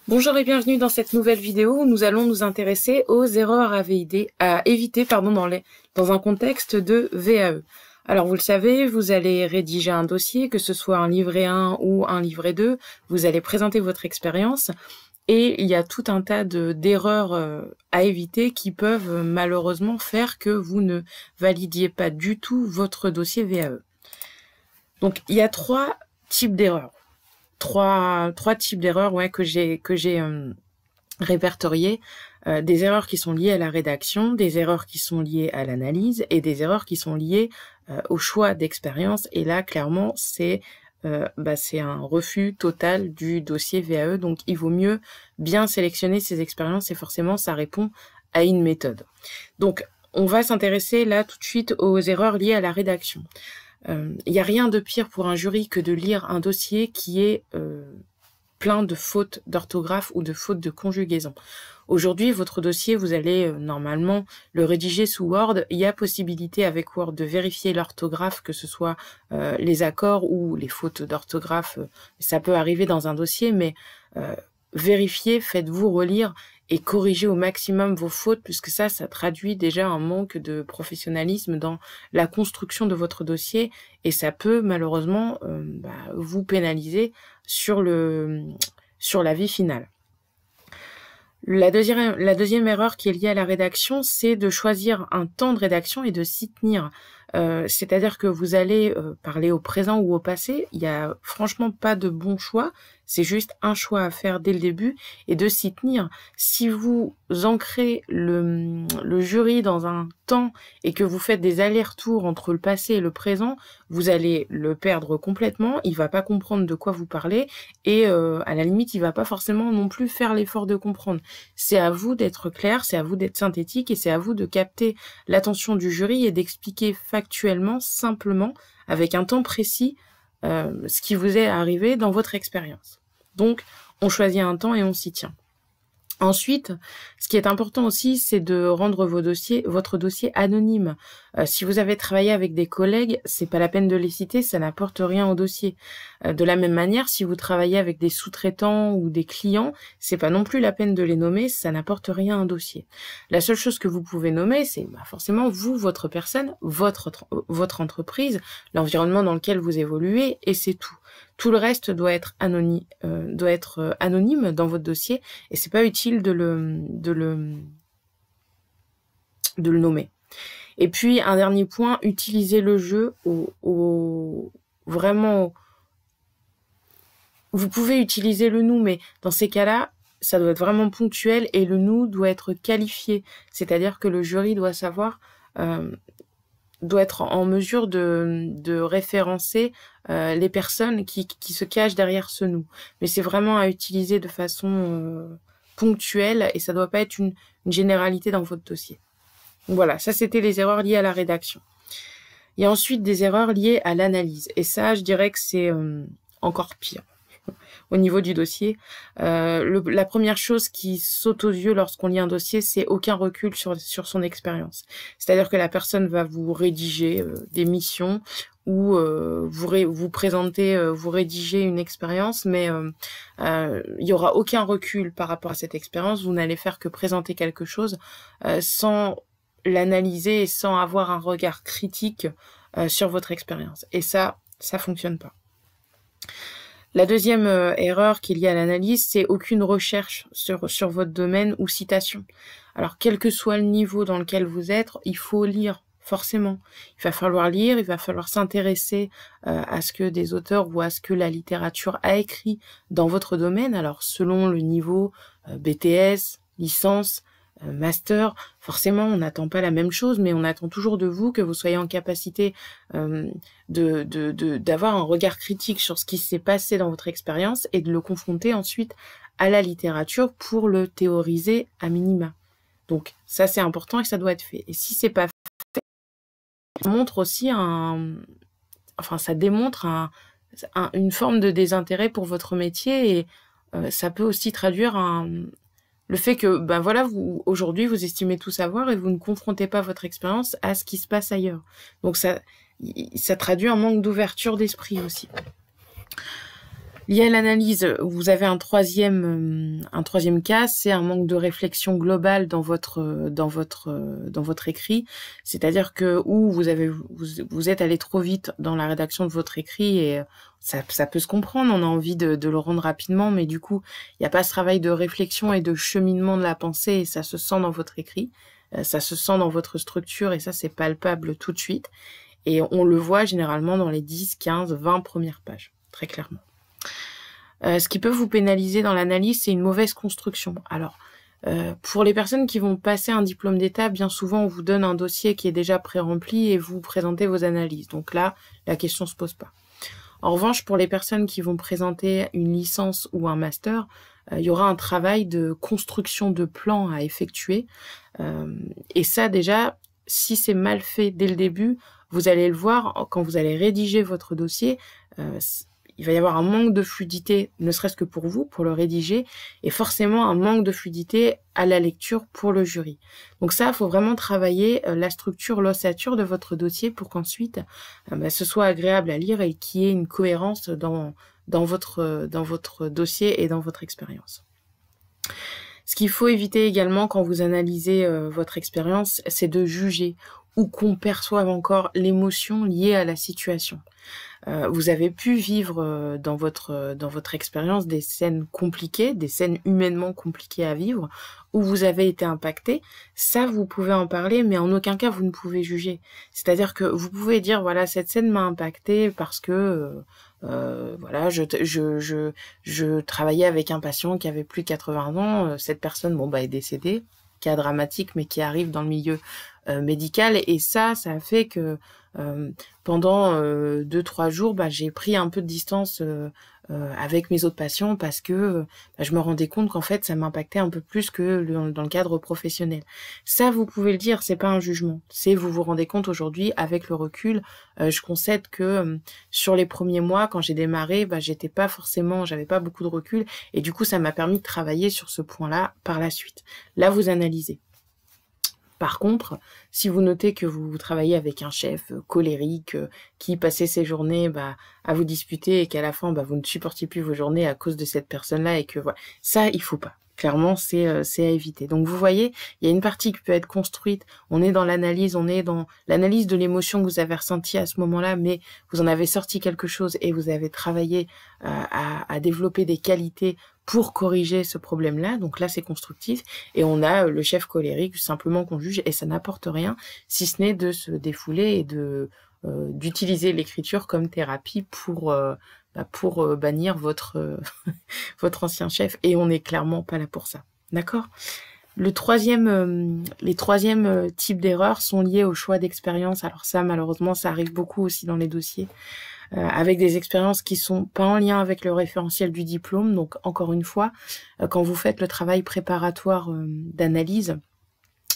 Bonjour et bienvenue dans cette nouvelle vidéo où nous allons nous intéresser aux erreurs à éviter dans un contexte de VAE. Alors vous le savez, vous allez rédiger un dossier, que ce soit un livret 1 ou un livret 2, vous allez présenter votre expérience et il y a tout un tas d'erreurs à éviter qui peuvent malheureusement faire que vous ne validiez pas du tout votre dossier VAE. Donc il y a trois types d'erreurs. Trois types d'erreurs que j'ai répertoriées. Des erreurs qui sont liées à la rédaction, des erreurs qui sont liées à l'analyse et des erreurs qui sont liées au choix d'expérience. Et là, clairement, c'est un refus total du dossier VAE. Donc, il vaut mieux bien sélectionner ces expériences et forcément, ça répond à une méthode. Donc, on va s'intéresser là tout de suite aux erreurs liées à la rédaction. Il n'y a rien de pire pour un jury que de lire un dossier qui est plein de fautes d'orthographe ou de fautes de conjugaison. Aujourd'hui, votre dossier, vous allez normalement le rédiger sous Word. Il y a possibilité avec Word de vérifier l'orthographe, que ce soit les accords ou les fautes d'orthographe. Ça peut arriver dans un dossier, mais vérifiez, faites-vous relire et corrigez au maximum vos fautes, puisque ça traduit déjà un manque de professionnalisme dans la construction de votre dossier, et ça peut malheureusement vous pénaliser sur l'avis final. La deuxième erreur qui est liée à la rédaction, c'est de choisir un temps de rédaction et de s'y tenir. C'est-à-dire que vous allez parler au présent ou au passé. Il n'y a franchement pas de bon choix. C'est juste un choix à faire dès le début et de s'y tenir. Si vous ancrez le jury dans un temps et que vous faites des allers-retours entre le passé et le présent, vous allez le perdre complètement. Il va pas comprendre de quoi vous parlez et à la limite, il va pas forcément non plus faire l'effort de comprendre. C'est à vous d'être clair, c'est à vous d'être synthétique et c'est à vous de capter l'attention du jury et d'expliquer factuellement, simplement, avec un temps précis, ce qui vous est arrivé dans votre expérience. Donc, on choisit un temps et on s'y tient. Ensuite, ce qui est important aussi, c'est de rendre votre dossier anonyme. Si vous avez travaillé avec des collègues, c'est pas la peine de les citer, ça n'apporte rien au dossier. De la même manière, si vous travaillez avec des sous-traitants ou des clients, c'est pas non plus la peine de les nommer, ça n'apporte rien à un dossier. La seule chose que vous pouvez nommer, c'est forcément vous, votre personne, votre entreprise, l'environnement dans lequel vous évoluez, et c'est tout. Tout le reste doit être anonyme dans votre dossier et c'est pas utile de le nommer. Et puis un dernier point, utilisez le jeu vraiment. Vous pouvez utiliser le nous, mais dans ces cas-là, ça doit être vraiment ponctuel et le nous doit être qualifié. C'est-à-dire que le jury doit savoir, doit être en mesure de référencer les personnes qui se cachent derrière ce nous. Mais c'est vraiment à utiliser de façon ponctuelle et ça doit pas être une généralité dans votre dossier. Donc voilà, ça c'était les erreurs liées à la rédaction. Il y a ensuite des erreurs liées à l'analyse. Et ça, je dirais que c'est encore pire. Au niveau du dossier, la première chose qui saute aux yeux lorsqu'on lit un dossier, c'est aucun recul sur son expérience. C'est-à-dire que la personne va vous rédiger des missions ou vous présenter, vous rédiger une expérience, mais il y aura aucun recul par rapport à cette expérience. Vous n'allez faire que présenter quelque chose sans l'analyser et sans avoir un regard critique sur votre expérience. Et ça fonctionne pas. La deuxième erreur qui est liée à l'analyse, c'est aucune recherche sur votre domaine ou citation. Alors, quel que soit le niveau dans lequel vous êtes, il faut lire, forcément. Il va falloir lire, il va falloir s'intéresser à ce que des auteurs ou à ce que la littérature a écrit dans votre domaine. Alors, selon le niveau BTS, licence, master, forcément on n'attend pas la même chose, mais on attend toujours de vous que vous soyez en capacité d'avoir un regard critique sur ce qui s'est passé dans votre expérience et de le confronter ensuite à la littérature pour le théoriser à minima. Donc ça c'est important et ça doit être fait. Et si c'est pas fait, ça montre aussi ça démontre une forme de désintérêt pour votre métier et ça peut aussi traduire le fait que, aujourd'hui, vous estimez tout savoir et vous ne confrontez pas votre expérience à ce qui se passe ailleurs. Donc, ça traduit un manque d'ouverture d'esprit aussi. Lié à l'analyse, vous avez un troisième cas, c'est un manque de réflexion globale dans votre écrit. C'est-à-dire que vous êtes allé trop vite dans la rédaction de votre écrit et ça peut se comprendre. On a envie de le rendre rapidement, mais du coup, il n'y a pas ce travail de réflexion et de cheminement de la pensée et ça se sent dans votre écrit. Ça se sent dans votre structure et ça, c'est palpable tout de suite. Et on le voit généralement dans les 10, 15, 20 premières pages, très clairement. Ce qui peut vous pénaliser dans l'analyse, c'est une mauvaise construction. Alors, pour les personnes qui vont passer un diplôme d'État, bien souvent, on vous donne un dossier qui est déjà pré-rempli et vous présentez vos analyses. Donc là, la question se pose pas. En revanche, pour les personnes qui vont présenter une licence ou un master, il y aura un travail de construction de plans à effectuer. Et ça, déjà, si c'est mal fait dès le début, vous allez le voir quand vous allez rédiger votre dossier. Il va y avoir un manque de fluidité, ne serait-ce que pour vous, pour le rédiger, et forcément un manque de fluidité à la lecture pour le jury. Donc ça, il faut vraiment travailler la structure, l'ossature de votre dossier pour qu'ensuite ce soit agréable à lire et qu'il y ait une cohérence dans votre dossier et dans votre expérience. Ce qu'il faut éviter également quand vous analysez votre expérience, c'est de juger ou qu'on perçoive encore l'émotion liée à la situation. Vous avez pu vivre dans votre expérience des scènes compliquées, des scènes humainement compliquées à vivre, où vous avez été impacté. Ça, vous pouvez en parler, mais en aucun cas vous ne pouvez juger. C'est-à-dire que vous pouvez dire voilà, cette scène m'a impacté parce que voilà, je travaillais avec un patient qui avait plus de 80 ans. Cette personne, est décédée. Cas dramatique, mais qui arrive dans le milieu médical. Et ça a fait que pendant 2-3 jours, j'ai pris un peu de distance avec mes autres patients parce que je me rendais compte qu'en fait, ça m'impactait un peu plus que dans le cadre professionnel. Ça, vous pouvez le dire, c'est pas un jugement. C'est vous vous rendez compte aujourd'hui, avec le recul, je concède que sur les premiers mois, quand j'ai démarré, j'avais pas beaucoup de recul et du coup, ça m'a permis de travailler sur ce point-là par la suite. Là, vous analysez. Par contre, si vous notez que vous travaillez avec un chef colérique qui passait ses journées à vous disputer et qu'à la fin vous ne supportiez plus vos journées à cause de cette personne-là et que voilà, ça il faut pas. Clairement, c'est à éviter. Donc vous voyez, il y a une partie qui peut être construite. On est dans l'analyse de l'émotion que vous avez ressentie à ce moment-là, mais vous en avez sorti quelque chose et vous avez travaillé à développer des qualités pour corriger ce problème-là. Donc là, c'est constructif. Et on a le chef colérique simplement qu'on juge et ça n'apporte rien, si ce n'est de se défouler et d'utiliser l'écriture comme thérapie pour bannir votre ancien chef. Et on n'est clairement pas là pour ça. D'accord ? Les troisièmes types d'erreurs sont liés au choix d'expérience. Alors ça, malheureusement, ça arrive beaucoup aussi dans les dossiers. Avec des expériences qui sont pas en lien avec le référentiel du diplôme. Donc, encore une fois, quand vous faites le travail préparatoire d'analyse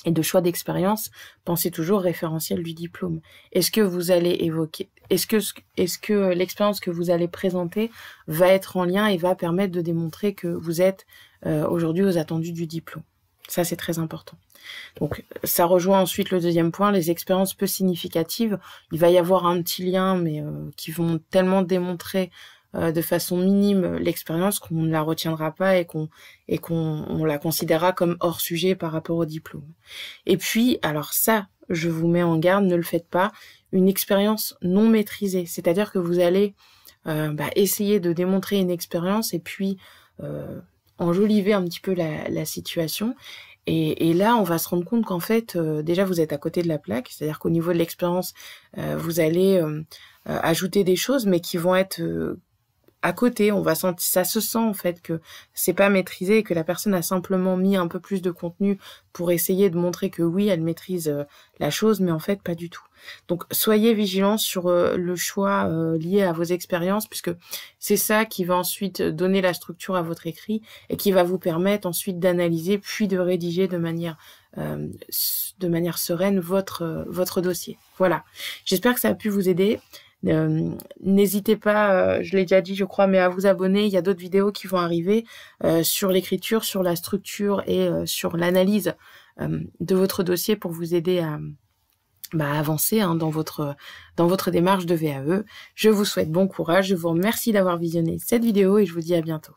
et de choix d'expérience, pensez toujours référentiel du diplôme. Est-ce que vous allez évoquer, est-ce que l'expérience que vous allez présenter va être en lien et va permettre de démontrer que vous êtes aujourd'hui aux attendus du diplôme? Ça, c'est très important. Donc, ça rejoint ensuite le deuxième point, les expériences peu significatives. Il va y avoir un petit lien, mais qui vont tellement démontrer de façon minime l'expérience qu'on ne la retiendra pas et qu'on la considérera comme hors sujet par rapport au diplôme. Et puis, alors ça, je vous mets en garde, ne le faites pas, une expérience non maîtrisée. C'est-à-dire que vous allez essayer de démontrer une expérience et puis enjoliver un petit peu la situation. Et là, on va se rendre compte qu'en fait, déjà, vous êtes à côté de la plaque. C'est-à-dire qu'au niveau de l'expérience, vous allez ajouter des choses, mais qui vont être à côté. On va sentir, ça se sent en fait que c'est pas maîtrisé et que la personne a simplement mis un peu plus de contenu pour essayer de montrer que oui, elle maîtrise la chose, mais en fait, pas du tout. Donc, soyez vigilants sur le choix lié à vos expériences, puisque c'est ça qui va ensuite donner la structure à votre écrit et qui va vous permettre ensuite d'analyser puis de rédiger de manière sereine votre dossier. Voilà. J'espère que ça a pu vous aider. N'hésitez pas, je l'ai déjà dit je crois, mais à vous abonner. Il y a d'autres vidéos qui vont arriver sur l'écriture, sur la structure et sur l'analyse de votre dossier pour vous aider avancer hein, dans votre démarche de VAE. Je vous souhaite bon courage, je vous remercie d'avoir visionné cette vidéo et je vous dis à bientôt.